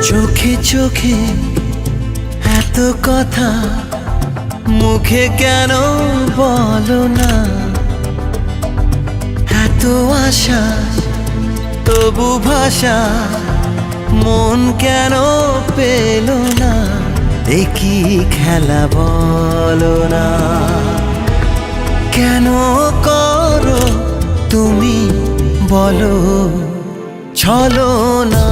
চোখে চোখে এত কথা মুখে কেন বলো না? এত আশা তবু ভাষা মন কেন পেল না? দেখি খেলা বলো না, কেন করো তুমি বলো ছলনা?